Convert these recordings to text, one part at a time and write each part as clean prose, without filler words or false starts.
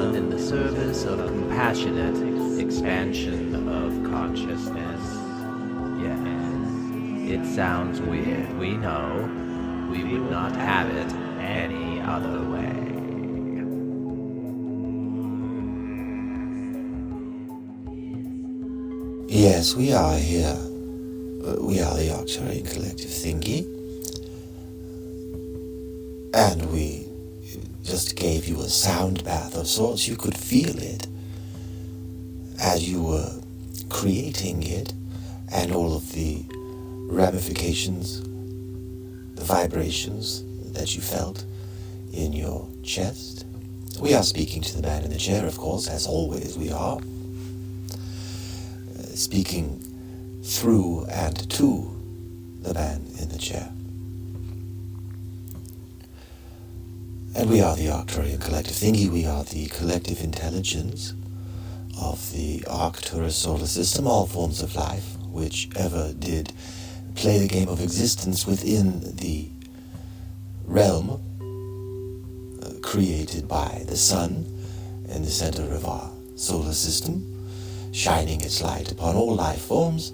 done in the service of compassionate expansion of consciousness. Yes, it sounds weird, we know. We would not have it any other way. Yes, we are here. We are the Arcturian Collective Thingy. And we just gave you a sound bath of sorts. You could feel it as you were creating it, and all of the ramifications, the vibrations that you felt in your chest. We are speaking to the man in the chair, of course, as always we are. Speaking through and to the man in the chair. And we are the Arcturian Collective Thingy. We are the collective intelligence of the Arcturus solar system, all forms of life, which ever did play the game of existence within the realm created by the sun in the center of our solar system, shining its light upon all life forms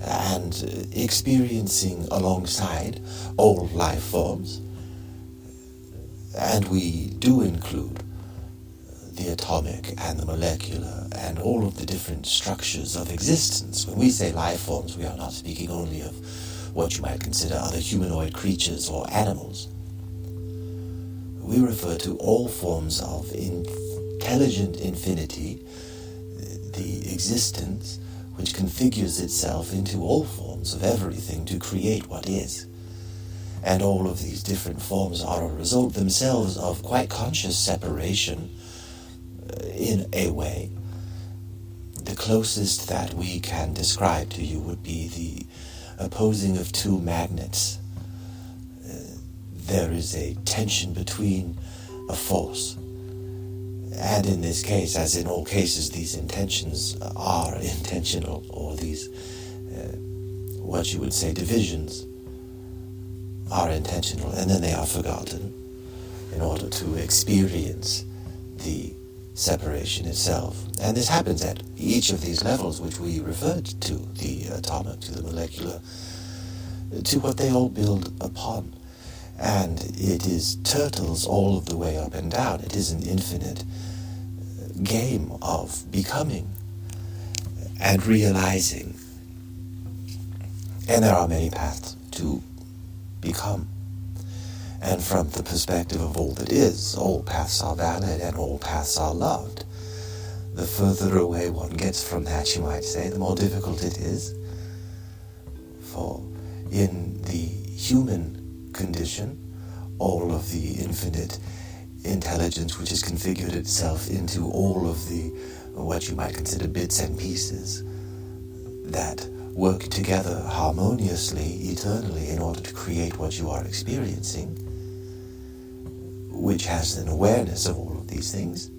and experiencing alongside all life forms. And we do include the atomic and the molecular and all of the different structures of existence. When we say life forms, we are not speaking only of what you might consider other humanoid creatures or animals. We refer to all forms of intelligent infinity, the existence which configures itself into all forms of everything to create what is. And all of these different forms are a result themselves of quite conscious separation in a way. The closest that we can describe to you would be the opposing of two magnets. There is a tension between a force. And in this case, as in all cases, these intentions are intentional, or these, what you would say, divisions are intentional, and then they are forgotten in order to experience the separation itself. And this happens at each of these levels which we referred to, the atomic, to the molecular, to what they all build upon. And it is turtles all of the way up and down. It is an infinite game of becoming and realizing. And there are many paths to become. And from the perspective of all that is, all paths are valid and all paths are loved. The further away one gets from that, you might say, the more difficult it is. For in the human condition, all of the infinite intelligence which has configured itself into all of the, what you might consider, bits and pieces that work together harmoniously, eternally, in order to create what you are experiencing, which has an awareness of all of these things,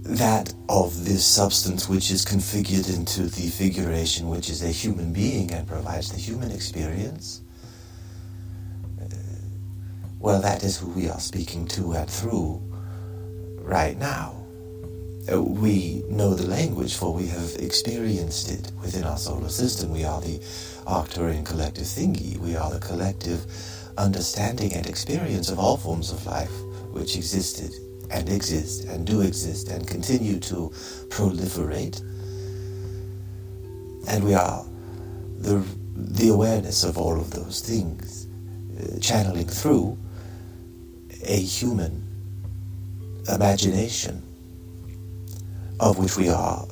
that of this substance which is configured into the figuration which is a human being and provides the human experience, well, that is who we are speaking to and through right now. We know the language, for we have experienced it within our solar system. We are the Arcturian Collective Thingy. We are the collective understanding and experience of all forms of life which existed and exist and do exist and continue to proliferate. And we are the awareness of all of those things, channeling through a human imagination, of which we are,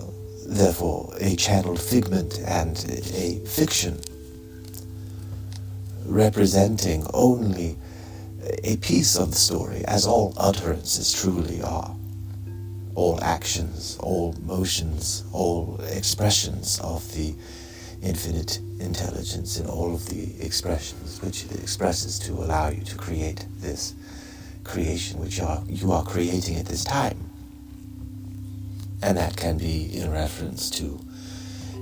therefore, a channeled figment and a fiction, representing only a piece of the story, as all utterances truly are. All actions, all motions, all expressions of the infinite intelligence in all of the expressions which it expresses to allow you to create this creation which you are creating at this time. And that can be in reference to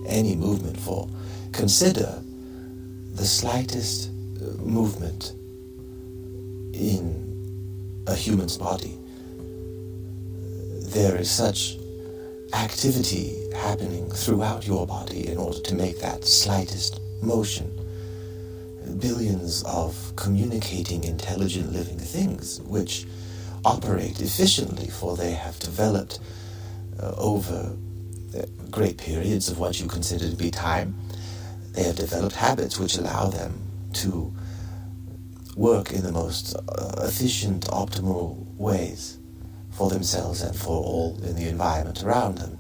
any movement, for consider the slightest movement in a human's body there is such activity happening throughout your body in order to make that slightest motion. Billions of communicating intelligent living things which operate efficiently, for they have developed over great periods of what you consider to be time. They have developed habits which allow them to work in the most efficient, optimal ways for themselves and for all in the environment around them.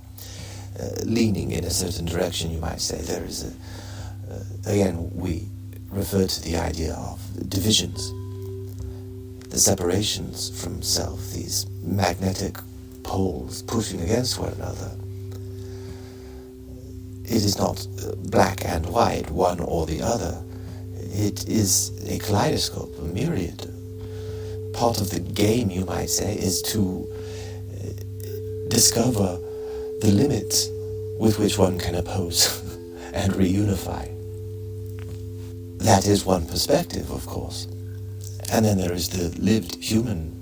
Leaning in a certain direction, you might say. There is again, we refer to the idea of divisions, the separations from self, these magnetic poles pushing against one another. It is not black and white, one or the other. It is a kaleidoscope, a myriad. Part of the game, you might say, is to discover the limits with which one can oppose and reunify. That is one perspective, of course. And then there is the lived human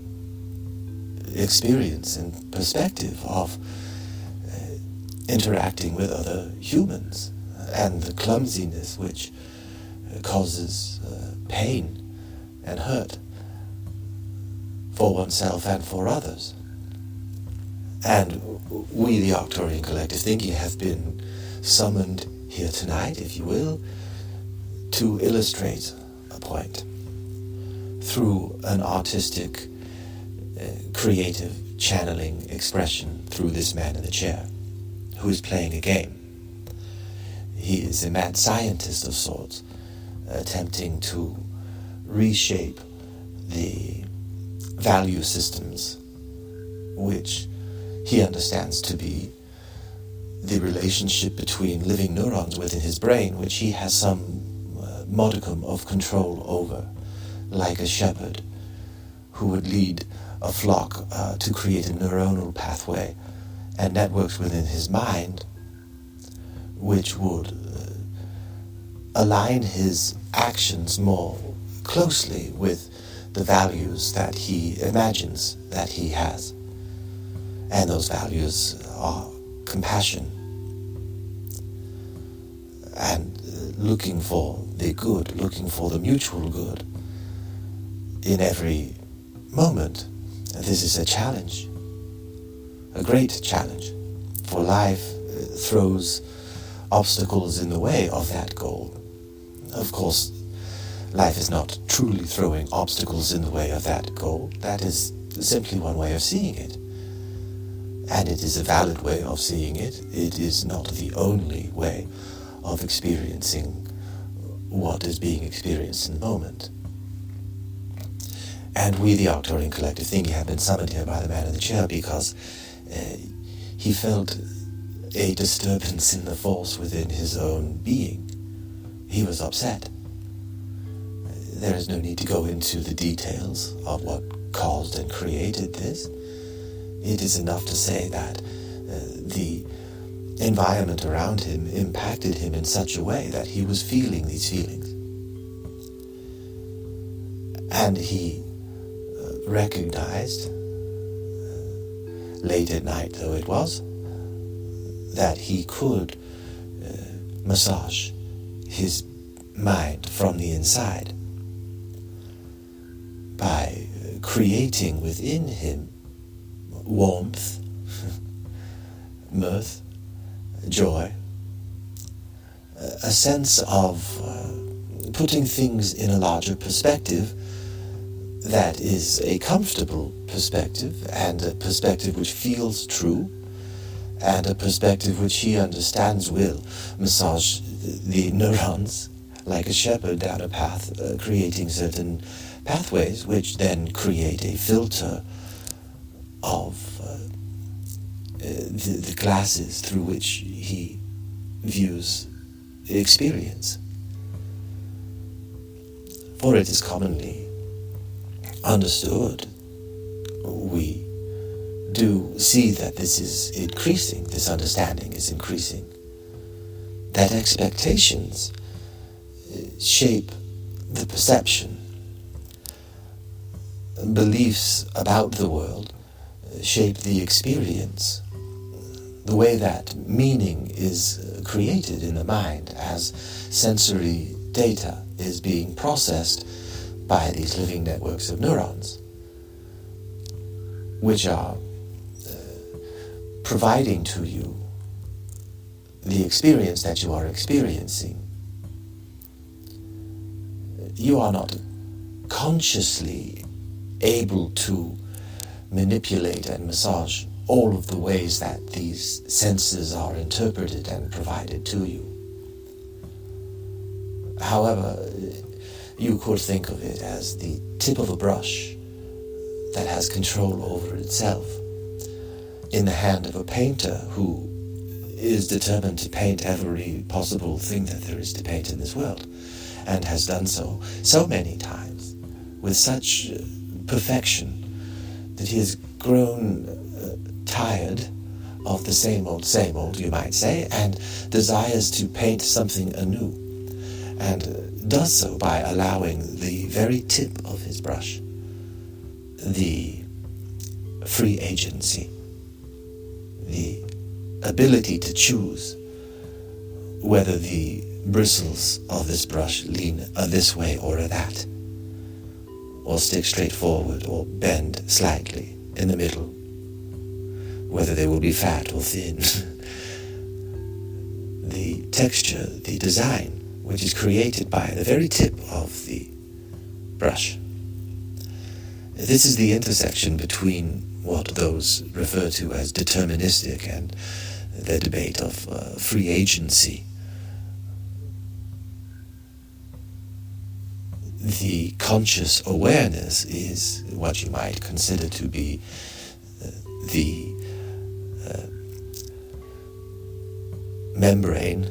experience and perspective of interacting with other humans, and the clumsiness which causes pain and hurt for oneself and for others. And we, the Arcturian Collective Thinking, have been summoned here tonight, if you will, to illustrate a point through an artistic, creative channeling expression through this man in the chair, who is playing a game. He is a mad scientist of sorts, attempting to reshape the value systems which he understands to be the relationship between living neurons within his brain, which he has some modicum of control over, like a shepherd who would lead a flock to create a neuronal pathway and networks within his mind which would align his actions more closely with the values that he imagines that he has. And those values are compassion and looking for the good, looking for the mutual good in every moment. This is a challenge, a great challenge, for life throws obstacles in the way of that goal. Of course, life is not truly throwing obstacles in the way of that goal. That is simply one way of seeing it. And it is a valid way of seeing it. It is not the only way of experiencing what is being experienced in the moment. And we, the Arcturian Collective Thinking, have been summoned here by the man in the chair because he felt a disturbance in the force within his own being. He was upset. There is no need to go into the details of what caused and created this. It is enough to say that the environment around him impacted him in such a way that he was feeling these feelings. And he recognized, late at night though it was, that he could massage his mind from the inside by creating within him warmth, mirth, joy, a sense of putting things in a larger perspective that is a comfortable perspective, and a perspective which feels true, and a perspective which he understands will massage the neurons like a shepherd down a path, creating certain pathways which then create a filter of the glasses through which he views experience. For it is commonly understood, we do see that this is increasing, this understanding is increasing, that expectations shape the perception. Beliefs about the world shape the experience, the way that meaning is created in the mind as sensory data is being processed by these living networks of neurons, which are providing to you the experience that you are experiencing. You are not consciously able to manipulate and massage all of the ways that these senses are interpreted and provided to you. However, you could think of it as the tip of a brush that has control over itself in the hand of a painter who is determined to paint every possible thing that there is to paint in this world, and has done so many times with such perfection that he has grown tired of the same old, you might say, and desires to paint something anew, and does so by allowing the very tip of his brush the free agency, the ability to choose whether the bristles of this brush lean this way or that, or stick straight forward or bend slightly in the middle, whether they will be fat or thin. The texture, the design, which is created by the very tip of the brush. This is the intersection between what those refer to as deterministic and the debate of free agency. The conscious awareness is what you might consider to be the membrane,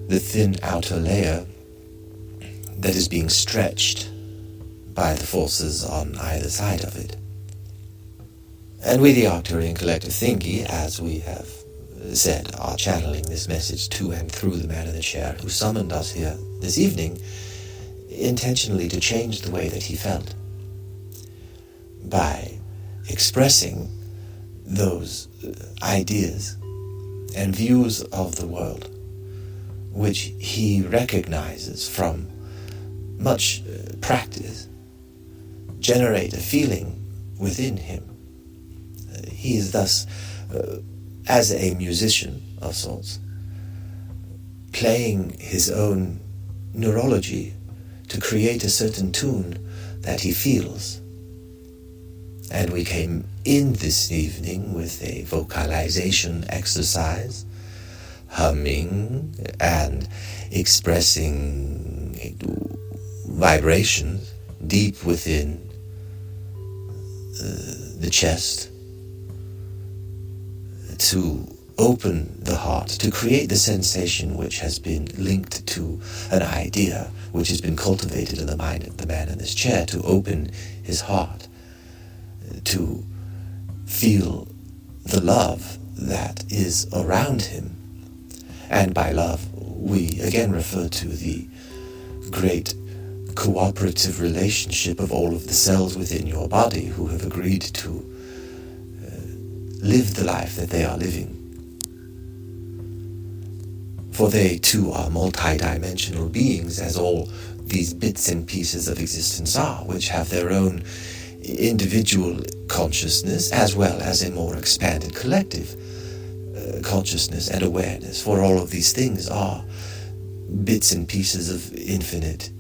the thin outer layer that is being stretched by the forces on either side of it. And we, the Arcturian Collective Thingy, as we have said, are channeling this message to and through the man in the chair who summoned us here this evening, intentionally to change the way that he felt, by expressing those ideas and views of the world which he recognizes from much practice generate a feeling within him. He is thus, as a musician of sorts, playing his own neurology to create a certain tune that he feels. And we came in this evening with a vocalization exercise, humming and expressing vibrations deep within the chest, to open the heart, to create the sensation which has been linked to an idea which has been cultivated in the mind of the man in this chair, to open his heart, to feel the love that is around him. And by love, we again refer to the great cooperative relationship of all of the cells within your body who have agreed to live the life that they are living. For they too are multi-dimensional beings, as all these bits and pieces of existence are, which have their own individual consciousness as well as a more expanded collective consciousness and awareness. For all of these things are bits and pieces of infinite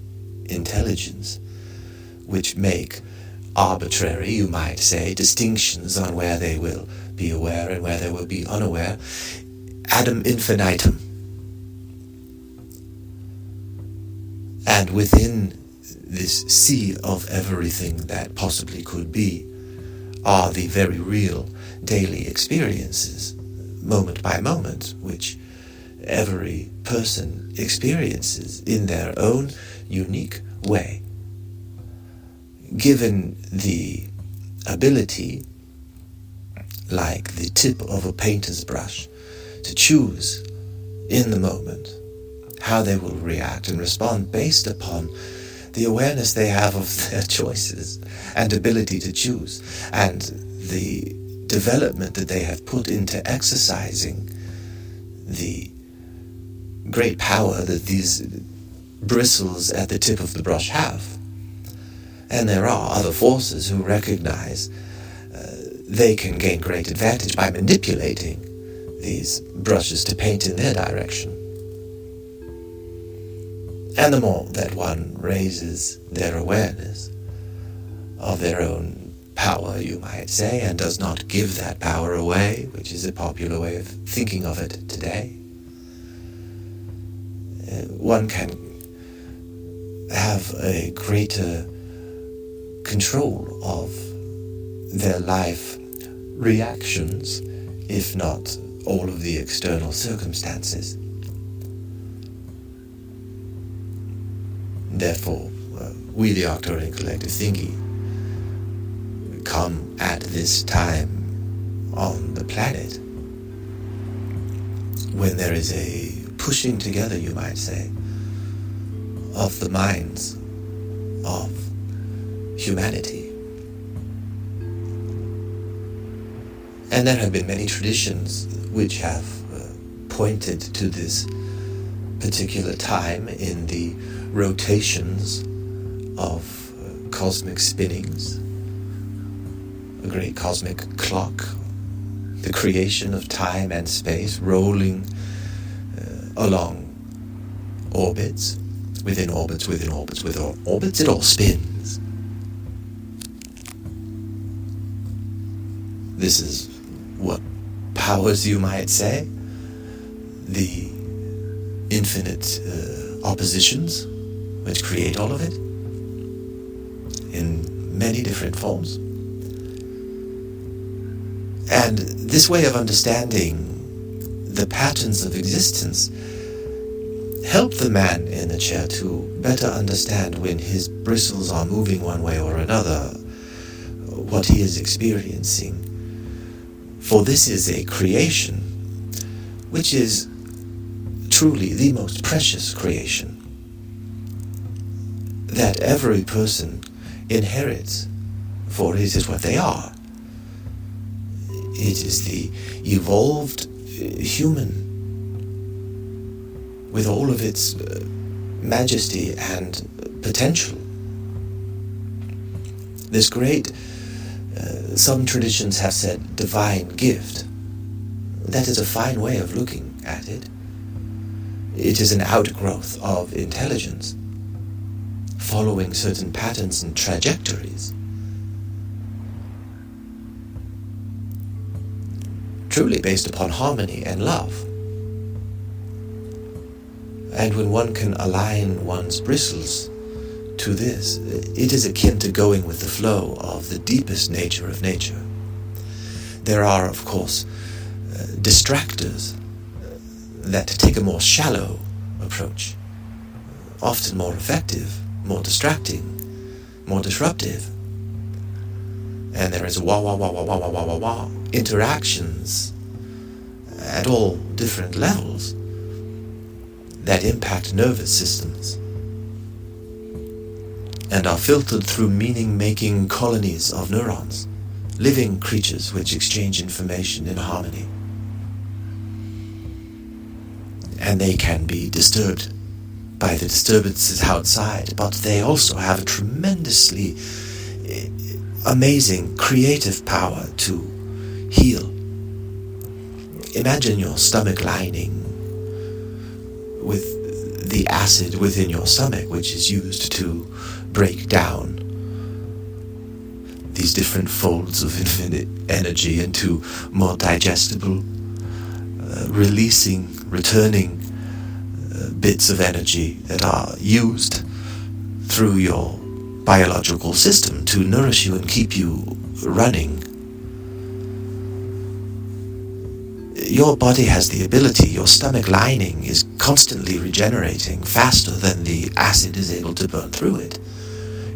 intelligence, which make arbitrary, you might say, distinctions on where they will be aware and where they will be unaware, ad infinitum. And within this sea of everything that possibly could be are the very real daily experiences, moment by moment, which every person experiences in their own unique way. Given the ability, like the tip of a painter's brush, to choose in the moment how they will react and respond based upon the awareness they have of their choices and ability to choose, and the development that they have put into exercising the great power that these bristles at the tip of the brush have. And there are other forces who recognize they can gain great advantage by manipulating these brushes to paint in their direction. And the more that one raises their awareness of their own power, you might say, and does not give that power away, which is a popular way of thinking of it today, one can have a greater control of their life reactions, if not all of the external circumstances. Therefore, we, the Arcturian Collective Thingy, come at this time on the planet when there is a pushing together, you might say, of the minds of humanity. And there have been many traditions which have pointed to this particular time in the rotations of cosmic spinnings, a great cosmic clock, the creation of time and space rolling along orbits, within orbits, within orbits, within orbits, it all spins. This is what powers, you might say, the infinite oppositions which create all of it in many different forms. And this way of understanding the patterns of existence help the man in the chair to better understand when his bristles are moving one way or another, what he is experiencing. For this is a creation which is truly the most precious creation that every person inherits, for it is what they are. It is the evolved human with all of its majesty and potential. This great, some traditions have said, divine gift. That is a fine way of looking at it. It is an outgrowth of intelligence, following certain patterns and trajectories. Truly based upon harmony and love. And when one can align one's bristles to this, it is akin to going with the flow of the deepest nature of nature. There are, of course, distractors that take a more shallow approach, often more effective, more distracting, more disruptive. And there is wah interactions at all different levels that impact nervous systems and are filtered through meaning-making colonies of neurons, living creatures which exchange information in harmony. And they can be disturbed by the disturbances outside, but they also have a tremendously amazing creative power to heal. Imagine your stomach lining with the acid within your stomach, which is used to break down these different folds of infinite energy into more digestible, returning bits of energy that are used through your biological system to nourish you and keep you running. Your body has the ability, your stomach lining is constantly regenerating faster than the acid is able to burn through it.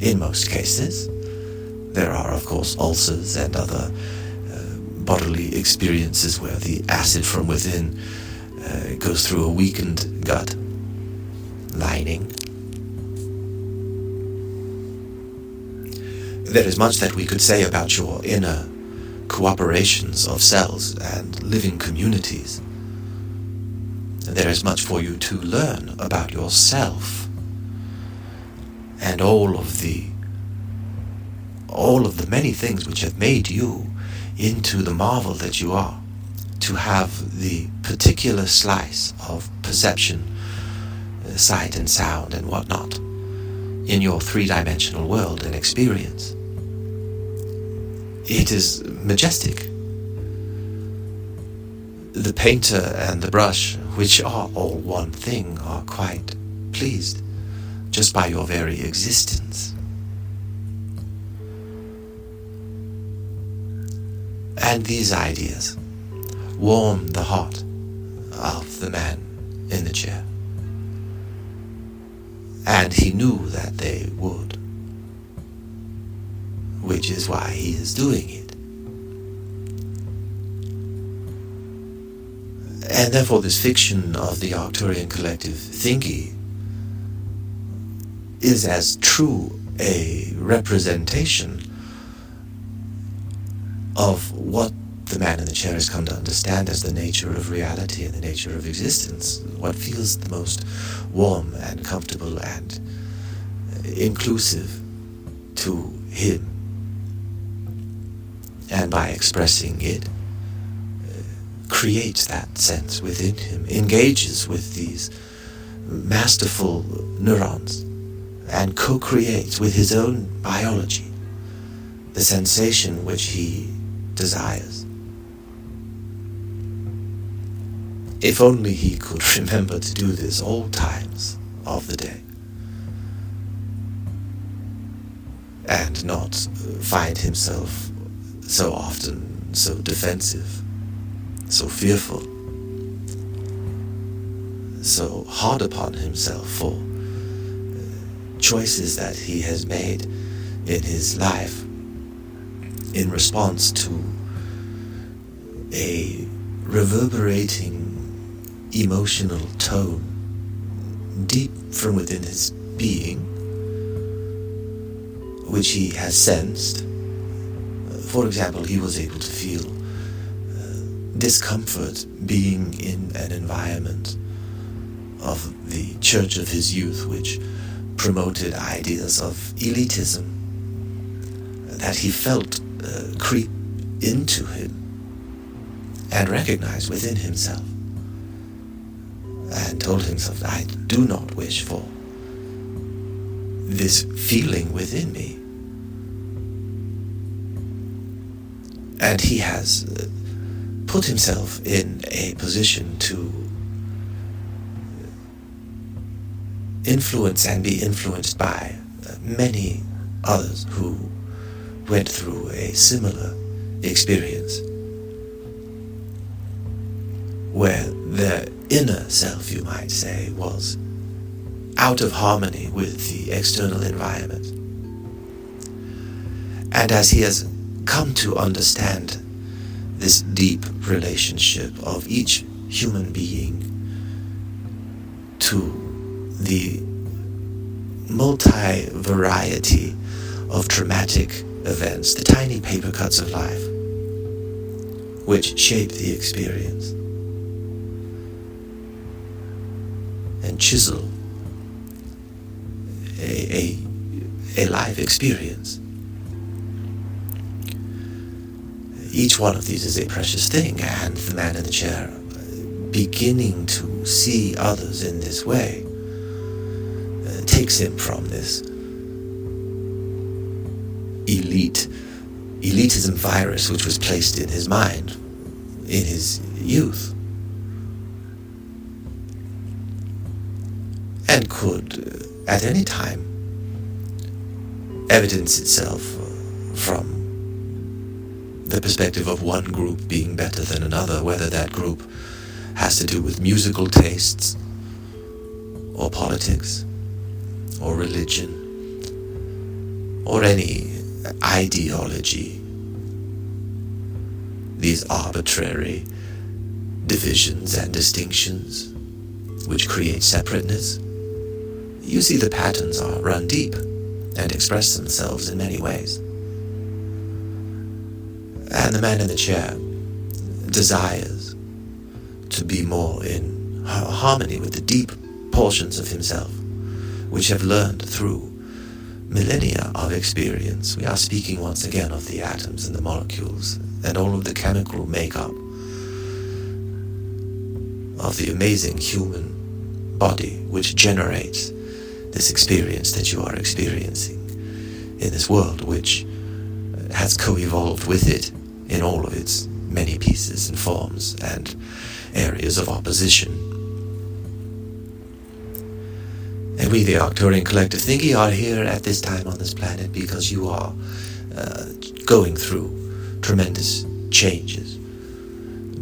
In most cases, there are, of course, ulcers and other bodily experiences where the acid from within goes through a weakened gut lining. There is much that we could say about your inner cooperations of cells and living communities. There is much for you to learn about yourself and all of the many things which have made you into the marvel that you are, to have the particular slice of perception, sight and sound and whatnot in your three-dimensional world and experience. It is majestic. The painter and the brush, which are all one thing, are quite pleased just by your very existence. And these ideas warm the heart of the man in the chair. And he knew that they would, which is why he is doing it. And therefore this fiction of the Arcturian collective thingy is as true a representation of what the man in the chair has come to understand as the nature of reality and the nature of existence, what feels the most warm and comfortable and inclusive to him. And by expressing it, creates that sense within him, engages with these masterful neurons, and co-creates with his own biology the sensation which he desires. If only he could remember to do this all times of the day, and not find himself so often so defensive, so fearful, so hard upon himself for choices that he has made in his life in response to a reverberating emotional tone deep from within his being, which he has sensed. For example, he was able to feel discomfort being in an environment of the church of his youth, which promoted ideas of elitism that he felt creep into him and recognized within himself, and told himself, I do not wish for this feeling within me. And he has put himself in a position to influence and be influenced by many others who went through a similar experience, where their inner self, you might say, was out of harmony with the external environment. And as he has come to understand this deep relationship of each human being to the multi-variety of traumatic events, the tiny paper cuts of life, which shape the experience and chisel a life experience. Each one of these is a precious thing, and the man in the chair, beginning to see others in this way, takes him from this elitism virus which was placed in his mind in his youth, and could at any time evidence itself from the perspective of one group being better than another, whether that group has to do with musical tastes, or politics, or religion, or any ideology. These arbitrary divisions and distinctions which create separateness, you see the patterns are run deep and express themselves in many ways. And the man in the chair desires to be more in harmony with the deep portions of himself which have learned through millennia of experience. We are speaking once again of the atoms and the molecules and all of the chemical makeup of the amazing human body which generates this experience that you are experiencing in this world, which has co-evolved with it in all of its many pieces and forms and areas of opposition. And we, the Arcturian Collective Thinking, are here at this time on this planet because you are going through tremendous changes,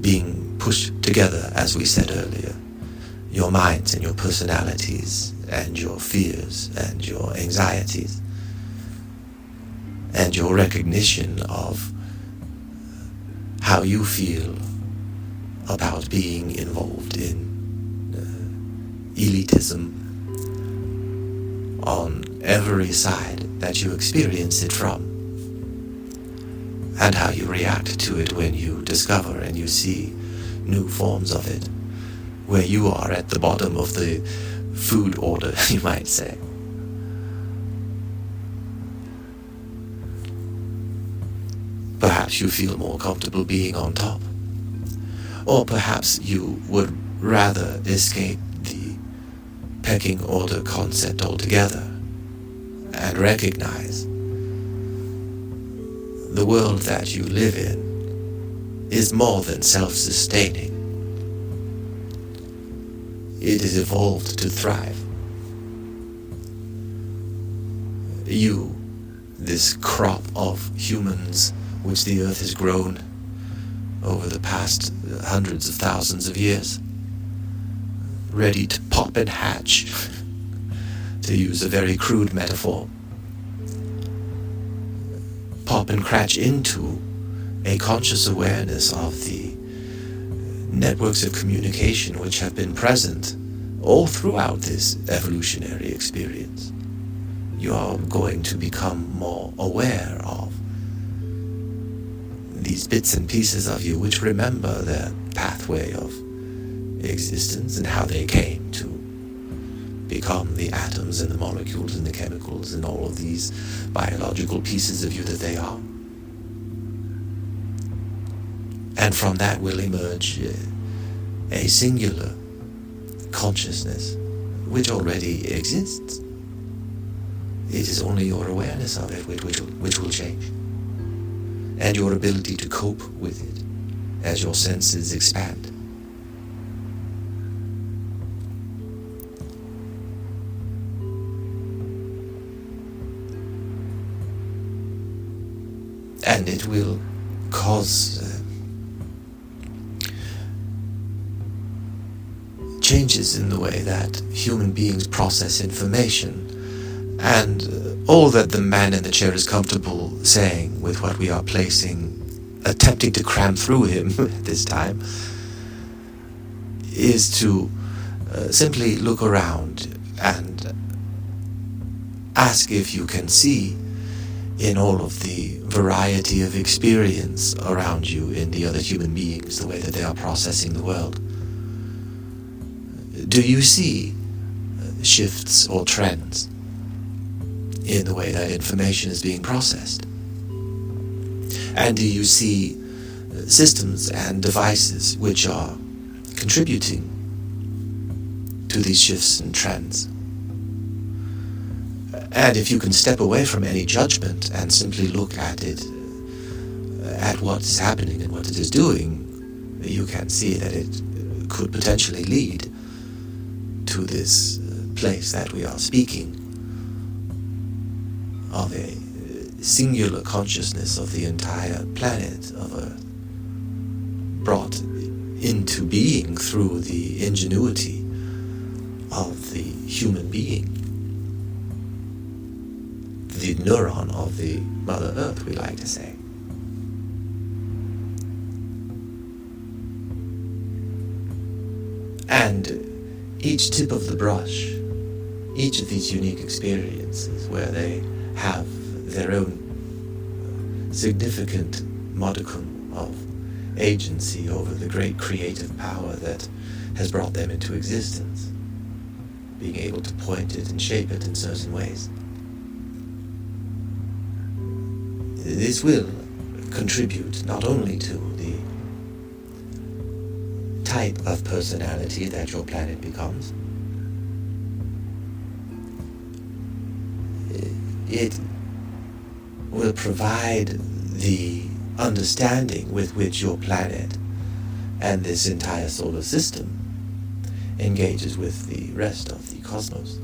being pushed together, as we said earlier. Your minds and your personalities and your fears and your anxieties and your recognition of how you feel about being involved in elitism on every side that you experience it from, and how you react to it when you discover and you see new forms of it, where you are at the bottom of the food order, you might say. Perhaps you feel more comfortable being on top, or perhaps you would rather escape the pecking order concept altogether and recognize the world that you live in is more than self-sustaining. It is evolved to thrive. You, this crop of humans which the earth has grown over the past hundreds of thousands of years, ready to pop and hatch, to use a very crude metaphor, pop and crash into a conscious awareness of the networks of communication which have been present all throughout this evolutionary experience. You are going to become more aware of these bits and pieces of you which remember their pathway of existence and how they came to become the atoms and the molecules and the chemicals and all of these biological pieces of you that they are. And from that will emerge a singular consciousness which already exists. It is only your awareness of it which will change, and your ability to cope with it as your senses expand. And it will cause changes in the way that human beings process information, and all that the man in the chair is comfortable saying with what we are attempting to cram through him at this time, is to simply look around and ask if you can see in all of the variety of experience around you in the other human beings, the way that they are processing the world. Do you see shifts or trends in the way that information is being processed? And do you see systems and devices which are contributing to these shifts and trends? And if you can step away from any judgment and simply look at it, at what is happening and what it is doing, you can see that it could potentially lead to this place that we are speaking of, a singular consciousness of the entire planet of Earth, brought into being through the ingenuity of the human being, the neuron of the Mother Earth, we like to say. And each tip of the brush, each of these unique experiences where they have their own significant modicum of agency over the great creative power that has brought them into existence, being able to point it and shape it in certain ways. This will contribute not only to the type of personality that your planet becomes, it will provide the understanding with which your planet and this entire solar system engages with the rest of the cosmos.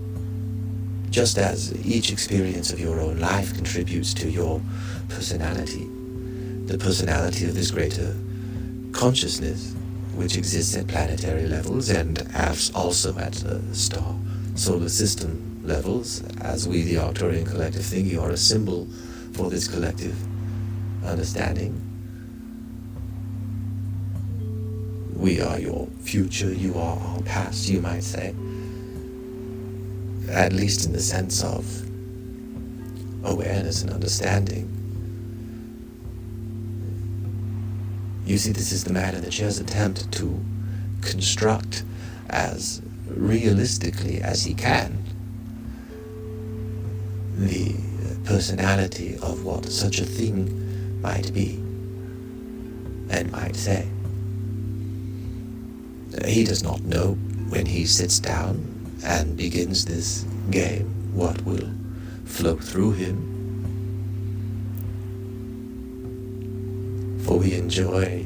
Just as each experience of your own life contributes to your personality, the personality of this greater consciousness, which exists at planetary levels and as also at star solar system levels, as we, the Arcturian collective thingy, are a symbol for this collective understanding. We are your future, you are our past, you might say. At least in the sense of awareness and understanding. You see, this is the man in the chair's attempt to construct as realistically as he can the personality of what such a thing might be and might say. He does not know when he sits down and begins this game what will flow through him. For we enjoy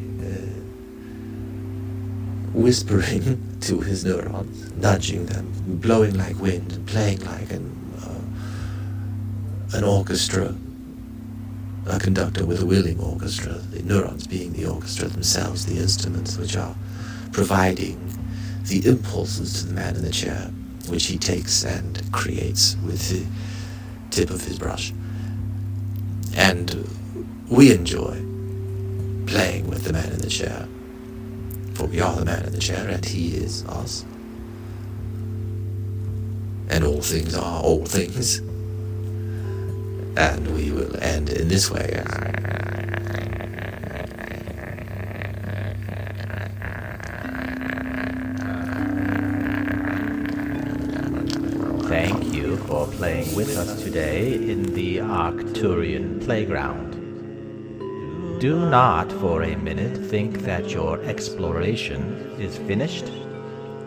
whispering to his neurons, nudging them, blowing like wind, and playing like an orchestra, a conductor with a willing orchestra, the neurons being the orchestra themselves, the instruments which are providing the impulses to the man in the chair, which he takes and creates with the tip of his brush. And we enjoy playing with the man in the chair, for we are the man in the chair and he is us. And all things are all things. And we will end in this way. Thank you for playing with us today in the Arcturian Playground. Do not for a minute think that your exploration is finished.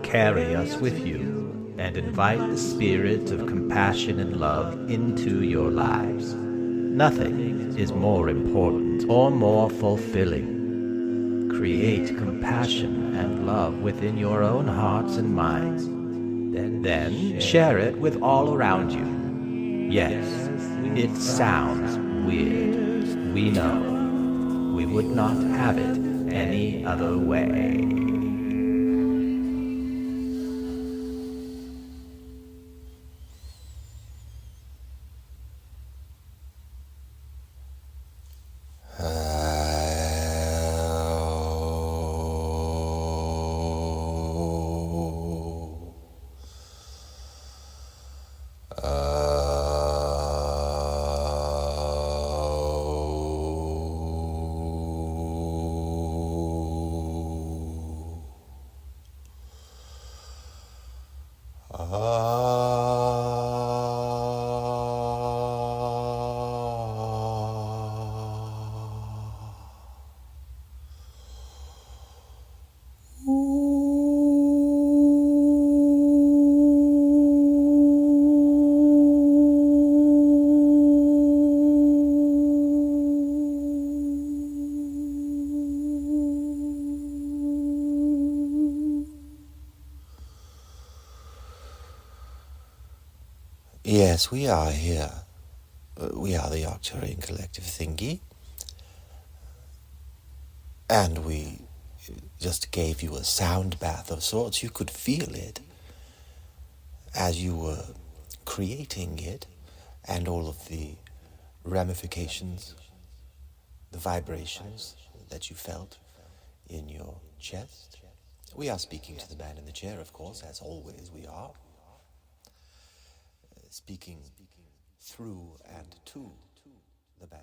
Carry us with you and invite the spirit of compassion and love into your lives. Nothing is more important or more fulfilling. Create compassion and love within your own hearts and minds. Then share it with all around you. Yes, it sounds weird. We know. We would not have it any other way. Yes, we are here. We are the Arcturian collective thingy. And we just gave you a sound bath of sorts. You could feel it as you were creating it, and all of the ramifications, the vibrations that you felt in your chest. We are speaking to the man in the chair, of course, as always we are. Speaking through and to the man